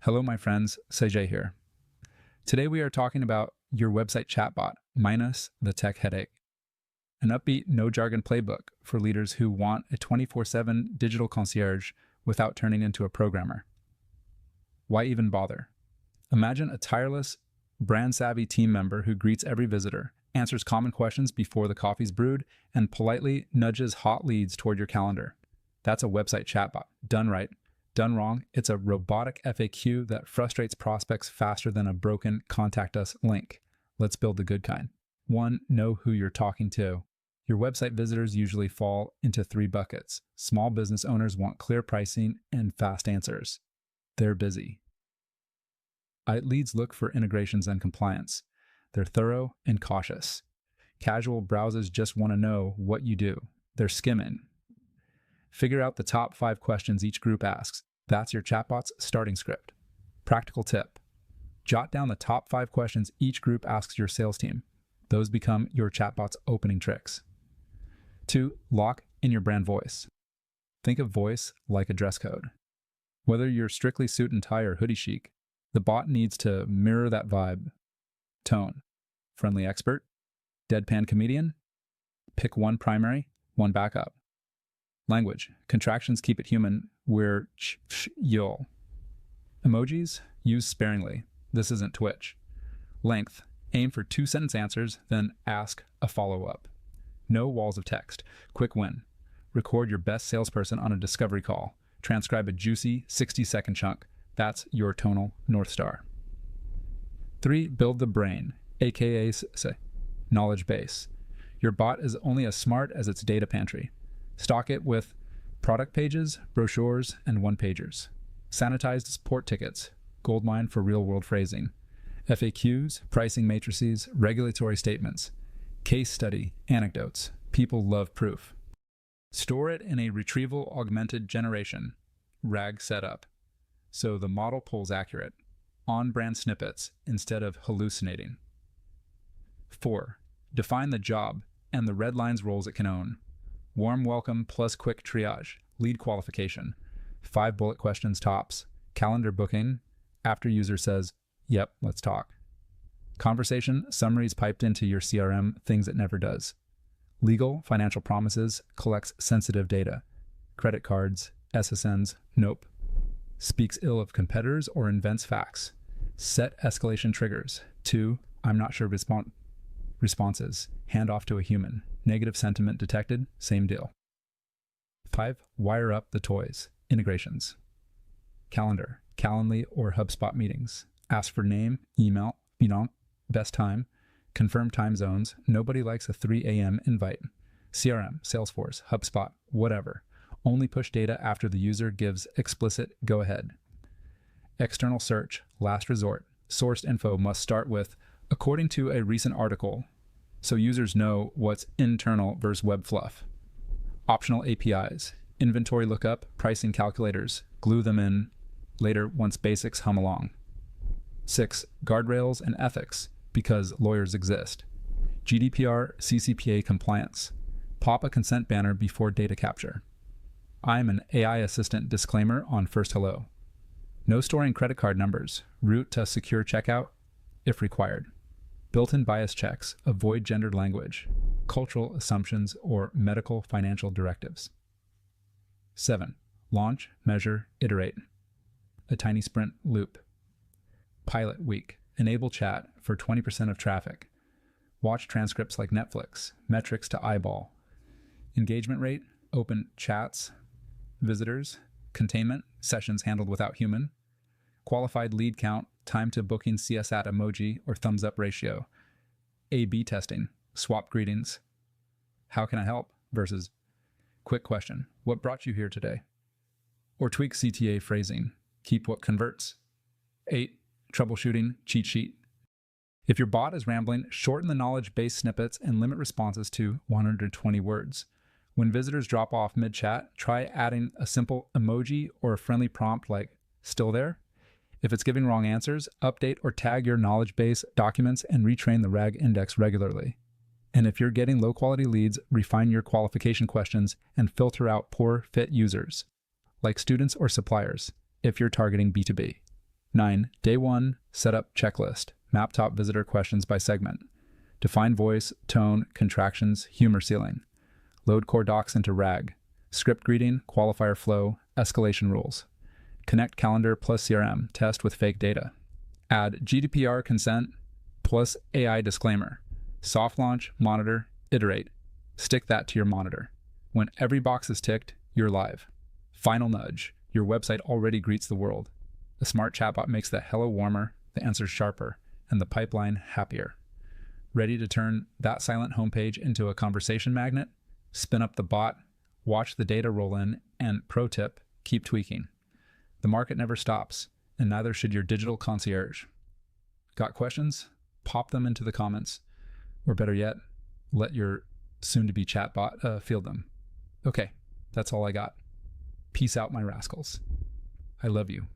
Hello, my friends. Sejay here. Today we are talking about your website chatbot minus the tech headache. An upbeat, no jargon playbook for leaders who want a 24/7 digital concierge without turning into a programmer. Why even bother? Imagine a tireless, brand-savvy team member who greets every visitor, answers common questions before the coffee's brewed, and politely nudges hot leads toward your calendar. That's a website chatbot. Done right. Done wrong, it's a robotic FAQ that frustrates prospects faster than a broken contact us link. Let's build the good kind. 1. Know who you're talking to. Your website visitors usually fall into 3 buckets. Small business owners want clear pricing and fast answers. They're busy. Leads look for integrations and compliance. They're thorough and cautious. Casual browsers just want to know what you do. They're skimming. Figure out the top 5 questions each group asks. That's your chatbot's starting script. Practical tip. Jot down the top 5 questions each group asks your sales team. Those become your chatbot's opening tricks. 2. Lock in your brand voice. Think of voice like a dress code. Whether you're strictly suit and tie or hoodie chic, the bot needs to mirror that vibe. Tone. Friendly expert. Deadpan comedian. Pick one primary, one backup. Language. Contractions keep it human. We're you'll. Emojis. Use sparingly. This isn't Twitch. Length. Aim for 2-sentence answers, then ask a follow-up. No walls of text. Quick win. Record your best salesperson on a discovery call. Transcribe a juicy 60-second chunk. That's your tonal North Star. 3. Build the brain, aka knowledge base. Your bot is only as smart as its data pantry. Stock it with product pages, brochures, and one-pagers. Sanitized support tickets, goldmine for real-world phrasing. FAQs, pricing matrices, regulatory statements. Case study, anecdotes. People love proof. Store it in a retrieval-augmented generation, RAG setup, so the model pulls accurate, on-brand snippets instead of hallucinating. 4. Define the job and the red lines roles it can own. Warm welcome plus quick triage, lead qualification, 5 bullet questions tops, calendar booking, after user says, yep, let's talk. Conversation summaries piped into your CRM, things it never does. Legal, financial promises, collects sensitive data. Credit cards, SSNs, nope. Speaks ill of competitors or invents facts. Set escalation triggers. 2. I'm not sure responses. Hand off to a human. Negative sentiment detected, same deal. 5. Wire up the toys. Integrations. Calendar, Calendly, or HubSpot meetings. Ask for name, email, best time, confirm time zones. Nobody likes a 3 a.m. invite. CRM, Salesforce, HubSpot, whatever. Only push data after the user gives explicit go-ahead. External search, last resort. Sourced info must start with, according to a recent article, so users know what's internal versus web fluff. Optional APIs, inventory lookup, pricing calculators, glue them in later once basics hum along. 6. Guardrails and ethics, because lawyers exist. GDPR, CCPA compliance. Pop a consent banner before data capture. I'm an AI assistant disclaimer on first hello. No storing credit card numbers. Route to secure checkout if required. Built-in bias checks. Avoid gendered language, cultural assumptions, or medical financial directives. 7. Launch, measure, iterate. A tiny sprint loop. Pilot week. Enable chat for 20% of traffic. Watch transcripts like Netflix. Metrics to eyeball. Engagement rate. Open chats. Visitors. Containment. Sessions handled without human. Qualified lead count. Time to booking CSAT emoji or thumbs up ratio. A/B testing. Swap greetings. How can I help? Versus quick question. What brought you here today? Or tweak CTA phrasing. Keep what converts. 8. Troubleshooting cheat sheet. If your bot is rambling, shorten the knowledge-based snippets and limit responses to 120 words. When visitors drop off mid-chat, try adding a simple emoji or a friendly prompt like, still there? If it's giving wrong answers, update or tag your knowledge base documents and retrain the RAG index regularly. And if you're getting low-quality leads, refine your qualification questions and filter out poor fit users, like students or suppliers, if you're targeting B2B. 9. Day 1, setup checklist. Map top visitor questions by segment. Define voice, tone, contractions, humor ceiling. Load core docs into RAG. Script greeting, qualifier flow, escalation rules. Connect calendar plus CRM, test with fake data. Add GDPR consent plus AI disclaimer. Soft launch, monitor, iterate. Stick that to your monitor. When every box is ticked, you're live. Final nudge, your website already greets the world. The smart chatbot makes the hello warmer, the answers sharper, and the pipeline happier. Ready to turn that silent homepage into a conversation magnet? Spin up the bot, watch the data roll in, and pro tip, keep tweaking. The market never stops, and neither should your digital concierge. Got questions? Pop them into the comments, or better yet, let your soon-to-be chatbot field them. Okay, that's all I got. Peace out, my rascals. I love you.